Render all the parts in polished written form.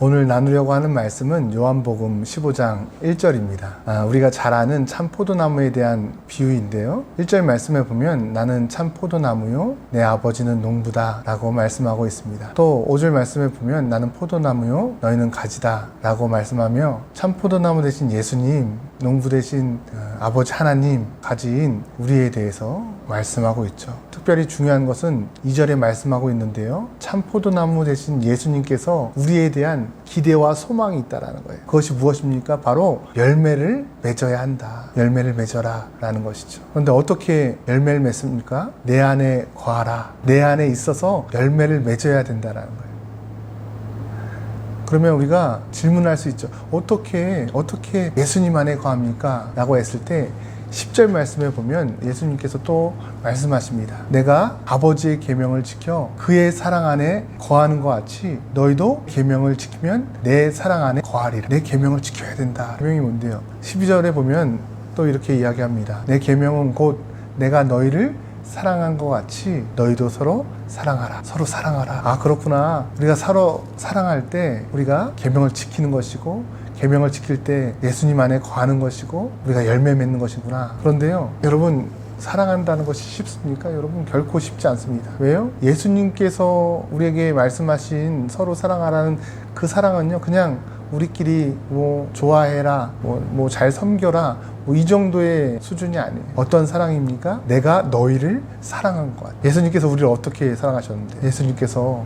오늘 나누려고 하는 말씀은 요한복음 15장 1절입니다. 우리가 잘 아는 참 포도나무에 대한 비유인데요. 1절 말씀에 보면 나는 참 포도나무요 내 아버지는 농부다 라고 말씀하고 있습니다. 또 5절 말씀에 보면 나는 포도나무요 너희는 가지다 라고 말씀하며 참 포도나무 대신 예수님, 농부 대신 아버지 하나님, 가지인 우리에 대해서 말씀하고 있죠. 특별히 중요한 것은 2절에 말씀하고 있는데요. 참 포도나무 대신 예수님께서 우리에 대한 기대와 소망이 있다라는 거예요. 그것이 무엇입니까? 바로 열매를 맺어야 한다. 열매를 맺어라 라는 것이죠. 그런데 어떻게 열매를 맺습니까? 내 안에 거하라. 내 안에 있어서 열매를 맺어야 된다라는 거예요. 그러면 우리가 질문할 수 있죠. 어떻게 예수님 안에 거합니까? 라고 했을 때 10절 말씀에 보면 예수님께서 또 말씀하십니다. 내가 아버지의 계명을 지켜 그의 사랑 안에 거하는 것 같이 너희도 계명을 지키면 내 사랑 안에 거하리라. 내 계명을 지켜야 된다. 계명이 뭔데요? 12절에 보면 또 이렇게 이야기합니다. 내 계명은 곧 내가 너희를 사랑한 것 같이 너희도 서로 사랑하라. 서로 사랑하라. 아, 그렇구나. 우리가 서로 사랑할 때 우리가 계명을 지키는 것이고 계명을 지킬 때 예수님 안에 거하는 것이고 우리가 열매 맺는 것이구나. 그런데요, 여러분, 사랑한다는 것이 쉽습니까? 여러분, 결코 쉽지 않습니다. 왜요? 예수님께서 우리에게 말씀하신 서로 사랑하라는 그 사랑은요, 그냥 우리끼리 좋아해라, 잘 섬겨라, 이 정도의 수준이 아니에요. 어떤 사랑입니까? 내가 너희를 사랑한 것 같아요. 예수님께서 우리를 어떻게 사랑하셨는데? 예수님께서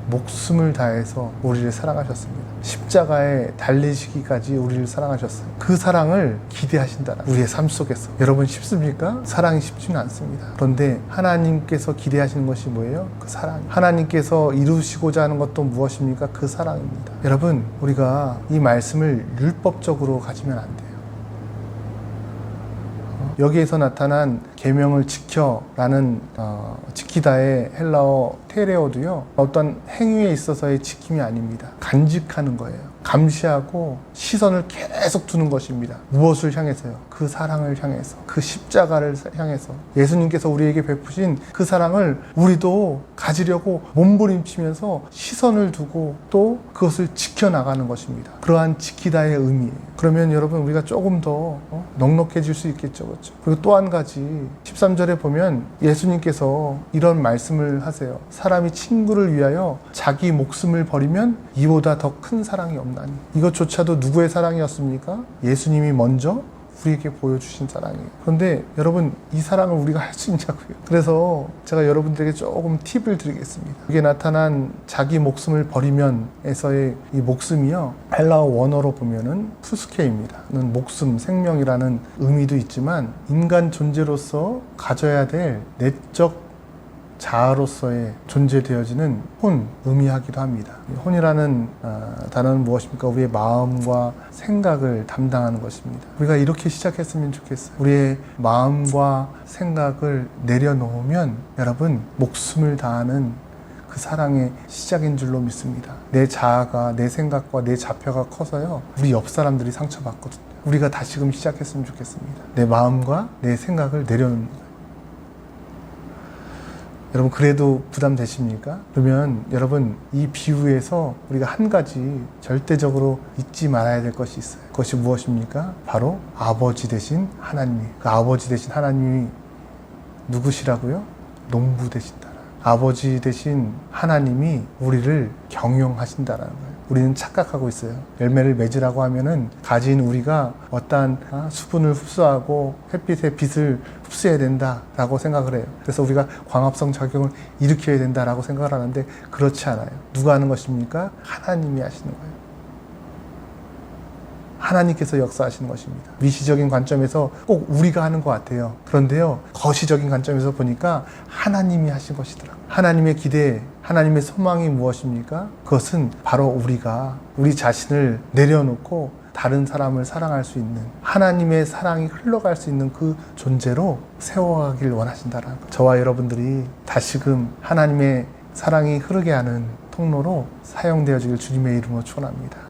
목숨을 다해서 우리를 사랑하셨습니다. 십자가에 달리시기까지 우리를 사랑하셨어요. 그 사랑을 기대하신다. 우리의 삶 속에서. 여러분, 쉽습니까? 사랑이 쉽지는 않습니다. 그런데 하나님께서 기대하시는 것이 뭐예요? 그 사랑. 하나님께서 이루시고자 하는 것도 무엇입니까? 그 사랑입니다. 여러분, 우리가 이 말씀을 율법적으로 가지면 안 돼요. 여기에서 나타난 계명을 지켜라는 지키다의 헬라어 테레오도요, 어떤 행위에 있어서의 지킴이 아닙니다. 간직하는 거예요. 감시하고 시선을 계속 두는 것입니다. 무엇을 향해서요? 그 사랑을 향해서, 그 십자가를 향해서 예수님께서 우리에게 베푸신 그 사랑을 우리도 가지려고 몸부림치면서 시선을 두고 또 그것을 지켜나가는 것입니다. 그러한 지키다의 의미예요. 그러면 여러분, 우리가 조금 더 넉넉해질 수 있겠죠. 그렇죠? 그리고 또 한 가지 13절에 보면 예수님께서 이런 말씀을 하세요. 사람이 친구를 위하여 자기 목숨을 버리면 이보다 더 큰 사랑이 없나니. 이것조차도 누구의 사랑이었습니까? 예수님이 먼저 우리에게 보여주신 사랑이에요. 그런데 여러분, 이 사랑을 우리가 할 수 있냐고요. 그래서 제가 여러분들에게 조금 팁을 드리겠습니다. 여기에 나타난 자기 목숨을 버리면 에서의 이 목숨이요, 헬라어 원어로 보면은 푸스케입니다. 목숨, 생명이라는 의미도 있지만 인간 존재로서 가져야 될 내적 자아로서의 존재되어지는 혼, 의미하기도 합니다. 혼이라는 단어는 무엇입니까? 우리의 마음과 생각을 담당하는 것입니다. 우리가 이렇게 시작했으면 좋겠어요. 우리의 마음과 생각을 내려놓으면 여러분, 목숨을 다하는 그 사랑의 시작인 줄로 믿습니다. 내 자아가, 내 생각과 내 자표가 커서요, 우리 옆 사람들이 상처받거든요. 우리가 다시금 시작했으면 좋겠습니다. 내 마음과 내 생각을 내려놓는 거예요. 여러분, 그래도 부담되십니까? 그러면 여러분, 이 비유에서 우리가 한 가지 절대적으로 잊지 말아야 될 것이 있어요. 그것이 무엇입니까? 바로 아버지 되신 하나님이. 그 아버지 되신 하나님이 누구시라고요? 농부 되신다. 아버지 되신 하나님이 우리를 경영하신다는 거예요. 우리는 착각하고 있어요. 열매를 맺으라고 하면은 가진 우리가 어떠한 수분을 흡수하고 햇빛의 빛을 흡수해야 된다라고 생각을 해요. 그래서 우리가 광합성 작용을 일으켜야 된다라고 생각을 하는데 그렇지 않아요. 누가 하는 것입니까? 하나님이 하시는 거예요. 하나님께서 역사하시는 것입니다. 미시적인 관점에서 꼭 우리가 하는 것 같아요. 그런데요, 거시적인 관점에서 보니까 하나님이 하신 것이더라고요. 하나님의 기대, 하나님의 소망이 무엇입니까? 그것은 바로 우리가 우리 자신을 내려놓고 다른 사람을 사랑할 수 있는, 하나님의 사랑이 흘러갈 수 있는 그 존재로 세워가길 원하신다는 거예요. 저와 여러분들이 다시금 하나님의 사랑이 흐르게 하는 통로로 사용되어지길 주님의 이름으로 축원합니다.